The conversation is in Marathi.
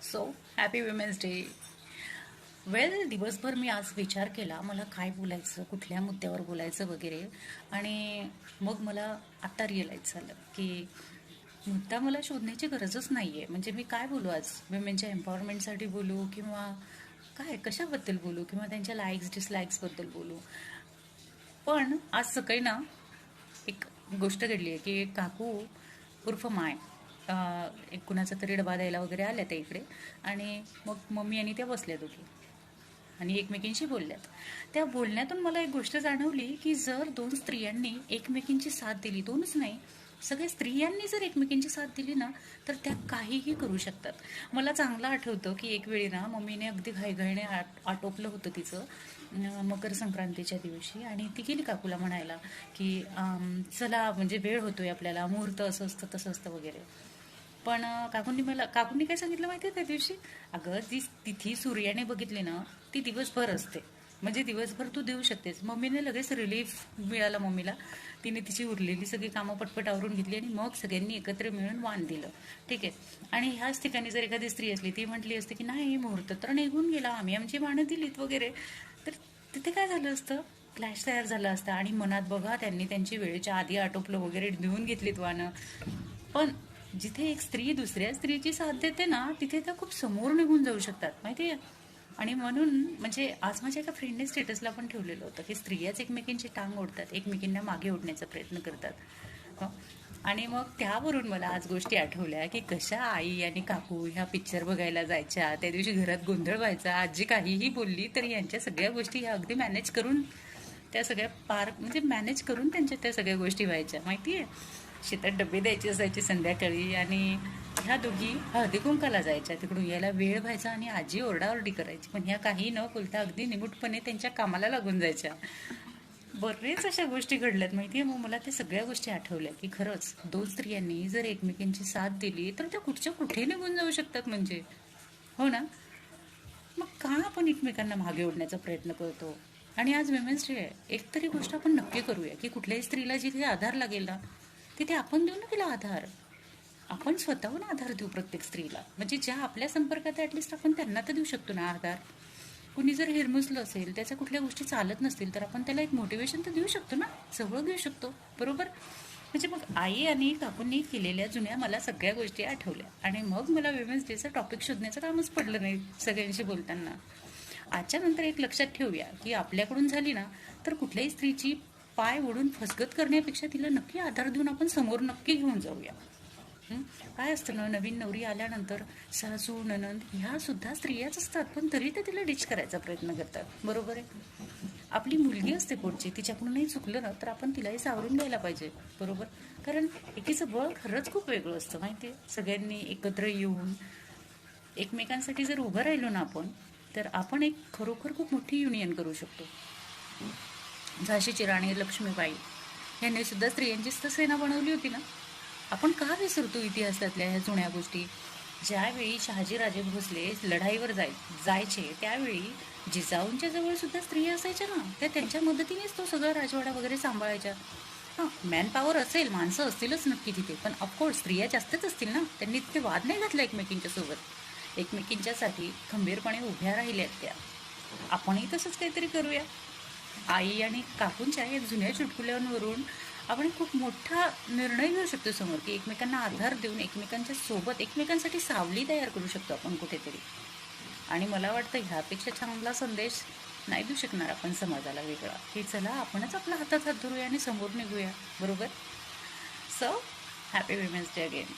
So happy women's day. Well, दिवसभर मी आज विचार केला मला काय बोलायचं, कुठल्या मुद्द्यावर बोलायचं वगैरे. आणि मग मला आत्ता रिअलाईज झालं की मुद्दा मला शोधण्याची गरजच नाही आहे. म्हणजे मी काय बोलू आज, विमेनच्या एम्पॉवरमेंटसाठी बोलू किंवा काय कशाबद्दल बोलू किंवा त्यांच्या लाईक्स डिसलाईक्सबद्दल बोलू. पण आज सकाळी ना एक गोष्ट घडली आहे की एक काकू उर्फ माय एक कुणाचा तरी डबा द्यायला वगैरे आल्या त्या इकडे. आणि मग मम्मी आणि त्या बसल्या दोघी आणि एकमेकींशी बोलल्यात. त्या बोलण्यातून मला एक गोष्ट जाणवली की जर दोन स्त्रियांनी एकमेकींची साथ दिली, दोनच नाही सगळ्या स्त्रियांनी जर एकमेकींची साथ दिली ना, तर त्या काहीही करू शकतात. मला चांगलं आठवतं की एक वेळी ना मम्मीने अगदी घाईघाईने आटोपलं होतं तिचं मकर संक्रांतीच्या दिवशी. आणि ती गेली काकूला म्हणायला की चला म्हणजे वेळ होतोय आपल्याला, मुहूर्त असं असतं तसं असतं वगैरे. पण काकूंनी काय सांगितलं माहिती आहे त्या दिवशी, अगं ती तिथी सूर्याने बघितली ना ती दिवसभर असते, म्हणजे दिवसभर तू देऊ शकतेस. मम्मीने लगेच रिलीफ मिळाला मम्मीला. तिने तिची उरलेली सगळी कामं पटपट आवरून घेतली आणि मग सगळ्यांनी एकत्र मिळून वाण दिलं. ठीक आहे. आणि ह्याच ठिकाणी जर एखादी स्त्री असली, ती म्हटली असते की नाही मुहूर्त तर निघून गेला, आम्ही आमची वाणं दिलीत वगैरे, तर तिथे काय झालं असतं, क्लॅश तयार झाला असता. आणि मनात बघा त्यांनी त्यांची वेळेच्या आधी आटोपलं वगैरे, देऊन घेतलीत वाणं. पण जिथे एक स्त्री दुसऱ्या स्त्रीची साथ देते ना, तिथे त्या खूप समोर निघून जाऊ शकतात माहिती आहे. आणि म्हणून म्हणजे आज माझ्या एका फ्रेंडने स्टेटसला पण ठेवलेलं होतं की स्त्रियाच एकमेकींची टांग ओढतात, एकमेकींना मागे ओढण्याचा प्रयत्न करतात. आणि मग त्यावरून मला आज गोष्टी आठवल्या की कशा आई आणि काकू ह्या पिक्चर बघायला जायच्या, त्या दिवशी घरात गोंधळ व्हायचा, आजी काहीही बोलली तरी यांच्या सगळ्या गोष्टी ह्या अगदी मॅनेज करून त्या सगळ्या म्हणजे मॅनेज करून त्यांच्या त्या सगळ्या गोष्टी व्हायच्या माहिती आहे. शेतात डबे द्यायचे असायचे संध्याकाळी आणि ह्या दोघी हळदी कुंकाला जायच्या, तिकडून यायला वेळ व्हायचा आणि आजी ओरडाओरडी करायची. पण ह्या काही न बोलता अगदी निमूटपणे त्यांच्या कामाला लागून जायच्या. बरेच अशा गोष्टी घडल्यात माहितीये. मग मला त्या सगळ्या गोष्टी आठवल्या की खरंच दोन स्त्रियांनी जर एकमेकींची साथ दिली तर त्या कुठच्या कुठे निघून जाऊ शकतात. म्हणजे हो ना. मग का आपण एकमेकांना मागे ओढण्याचा प्रयत्न करतो. आणि आज विमेन्स डे आहे, एक तरी गोष्ट आपण नक्की करूया की कुठल्याही स्त्रीला जिथे आधार लागेल ना, तिथे आपण देऊ ना तिला आधार. आपण स्वतःहून आधार देऊ प्रत्येक स्त्रीला. म्हणजे ज्या आपल्या संपर्कात ॲटलिस्ट आपण त्यांना तर देऊ शकतो ना आधार. कुणी जर हिरमुसलं असेल, त्याच्या कुठल्या गोष्टी चालत नसतील, तर आपण त्याला एक मोटिवेशन तर देऊ शकतो ना, सगळं देऊ शकतो बरोबर. म्हणजे मग आई आणि काकूंनी केलेल्या जुन्या मला सगळ्या गोष्टी आठवल्या. आणि मग मला विमेन्स डेचं टॉपिक शोधण्याचं कामच पडलं नाही सगळ्यांशी बोलताना. आजच्या नंतर एक लक्षात ठेवूया की आपल्याकडून झाली ना, तर कुठल्याही स्त्रीची पाय ओढून फसगत करण्यापेक्षा तिला नक्की आधार देऊन आपण समोर नक्की घेऊन जाऊया. काय असतं ना, नवीन नवरी आल्यानंतर सासू ननंद ह्या सुद्धा स्त्रियाच असतात, पण तरी ते तिला डिच करायचा प्रयत्न करतात बरोबर आहे. आपली मुलगी असते पुढची, तिच्याकडूनही चुकलं ना तर आपण तिलाही सावरून द्यायला पाहिजे बरोबर. कारण एकीचं बळ खरंच खूप वेगळं असतं माहिती आहे. सगळ्यांनी एकत्र येऊन एकमेकांसाठी जर उभं राहिलो ना आपण, तर आपण एक खरोखर खूप मोठी युनियन करू शकतो. झाशीची राणी लक्ष्मीबाई यांनी सुद्धा स्त्रियांचीच तर सेना बनवली होती ना. आपण का विसरतो इतिहासातल्या ह्या जुन्या गोष्टी. ज्यावेळी शहाजीराजे भोसले लढाईवर जायचे त्यावेळी जिजाऊंच्या जवळ सुद्धा स्त्रिया असायच्या ना, त्या त्यांच्या मदतीनेच तो सगळा राजवाडा वगैरे सांभाळायच्या. हां, मॅन पॉवर असेल, माणसं असतीलच नक्की तिथे, पण ऑफकोर्स स्त्रिया जास्तच असतील ना. त्यांनी तिथे वाद नाही घातला एकमेकींच्या सोबत, एकमेकींच्यासाठी खंबीरपणे उभ्या राहिल्यात त्या. आपणही तसंच काहीतरी करूया. आई आणि काकूंच्या या जुन्या चुटकुल्यांवरून आपण खूप मोठा निर्णय घेऊ शकतो समोर की एकमेकांना आधार देऊन एकमेकांच्या सोबत एकमेकांसाठी सावली तयार करू शकतो आपण कुठेतरी. आणि मला वाटतं ह्यापेक्षा चांगला संदेश नाही देऊ शकणार आपण समाजाला वेगळा, की चला आपणच आपला हातात हात धरूया आणि समोर निघूया बरोबर. So happy women's day again.